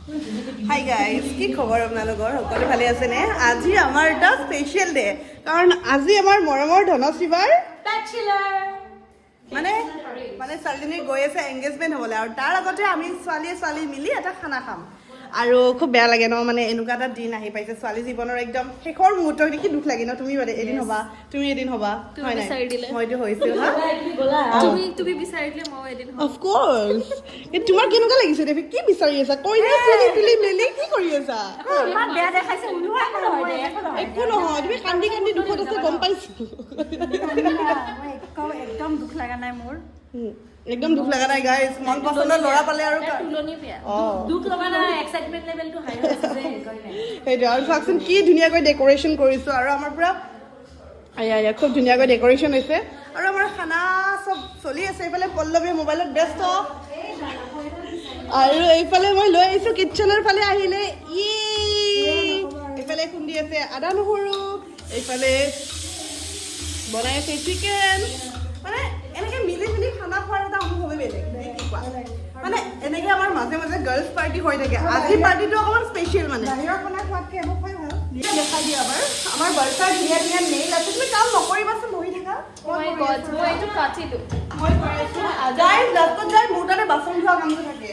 Hi guys, কি খবৰ আপোনালোকৰ? সকলো ভালে আছেনে? আজি আমাৰ এটা স্পেচিয়েল ডে, কাৰণ আজি আমাৰ মৰমৰ ধনশ্ৰীবাৰ মানে ছোৱালীজনী গৈ আছে এংগেজমেণ্ট হ'বলৈ, আৰু তাৰ আগতে আমি ছোৱালী মিলি এটা খানা খাম। আৰু খুব বেয়া লাগে ন, মানে এনেকুৱা এটা দিন আহি পাইছে ছোৱালী জীৱনৰ একদম শেষৰ মুহূৰ্ত দেখি দুখ লাগে ন। তুমি এদিন হ'বা, তুমি এদিন হ'বা, হয় নাই? মইতো হৈছো হা, তুমি বিচাৰি দিলে মই এদিন অফ কোৰ্চ। তোমাৰ কেনেকুৱা লাগিছে দেৱী? কি বিচাৰি আছা? কৈ দিয়া, চুলি মেলি কি কৰি আছা? একো নহয়, তুমি কান্দি কান্দি দুখত আছে, গম পাইছো। একদম দুখ লগা নাই মোৰ, একদম দুখ লগা নাই গাইজ। মন পচন্দৰ ল'ৰা পালে আৰু দুখ লগা নাই, এক্সাইটমেণ্ট লেভেলটো হাই হৈছে যে সেইটো। আৰু চাওকচোন কি ধুনীয়াকৈ ডেক'ৰেশ্যন কৰিছোঁ, আৰু আমাৰ পুৰা খুব ধুনীয়াকৈ ডেক'ৰেশ্যন হৈছে, আৰু আমাৰ খানা চব চলি আছে। এইফালে পল্লৱী মোবাইলত ব্যস্ত, আৰু এইফালে মই লৈ আহিছোঁ কিটচেনৰ ফালে আহিলে। এইফালে খুন্দি আছে আদা নহৰু, এইফালে বনাই আছে চিকেন। মানে এনেকৈ মিলি মিলি খানা খোৱাৰ এটা অনুভৱেই বেলেগ, কি কোৱা? মানে এনেকৈ আমাৰ মাজে মাজে গাৰ্লছ পাৰ্টি হৈ থাকে। আজিৰ পাৰ্টিটো অকণমান স্পেচিয়েল, মানে বাহিৰৰ খানা খোৱাতকৈ এইবোৰ খাই ভাল। দেখাই দিয়া আমাৰ বাৰ্তাৰ ধুনীয়া ধুনীয়া নেইল আছে। তুমি কাম নকৰিবাচোন, বহি থাকা। মই এইটো কাটিলো, মই কৰি আছো। গাইজ লাষ্টত যাই মোৰ তাতে বাচন ধোৱা কামটো থাকে।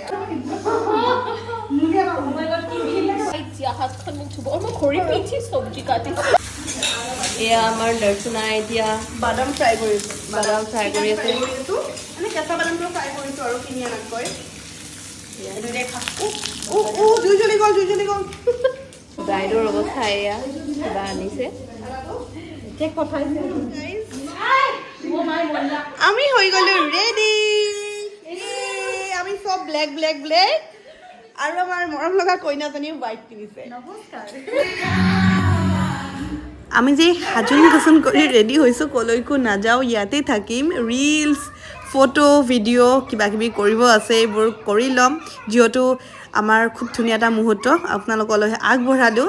এয়া আমাৰ দৰ্শনা এতিয়া বাদাম ফ্ৰাই কৰিছোঁ, বাদাম ফ্ৰাই কৰি আছে। মানে কেঁচা বাদামটো ফ্ৰাই কৰিছোঁ আৰু কিনি আনাতকৈ। জুই জ্বলি গ'ল। ব্ৰাইডৰ অৱস্থা এয়া, কিবা আনিছে। আমি হৈ গ'লো ৰেডি। আমি চব ব্লেক আৰু আমাৰ মৰম লগা কইনাজনীও বাইক কিনিছে। আমি যে সাজোন কাচোন কৰি ৰেডি হৈছোঁ, কলৈকো নাযাওঁ, ইয়াতে থাকিম। ৰিলছ, ফটো, ভিডিঅ' কিবা কিবি কৰিব আছে, এইবোৰ কৰি ল'ম, যিহেতু আমাৰ খুব ধুনীয়া এটা মুহূৰ্ত আপোনালোকলৈ আগবঢ়ালোঁ।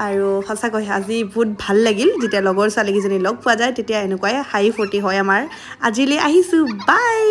আৰু সঁচাকৈ আজি বহুত ভাল লাগিল, যেতিয়া লগৰ ছোৱালীকেইজনী লগ পোৱা যায়, তেতিয়া এনেকুৱাই হাঁহি ফূৰ্তি হয় আমাৰ। আজিলৈ আহিছোঁ, বাই।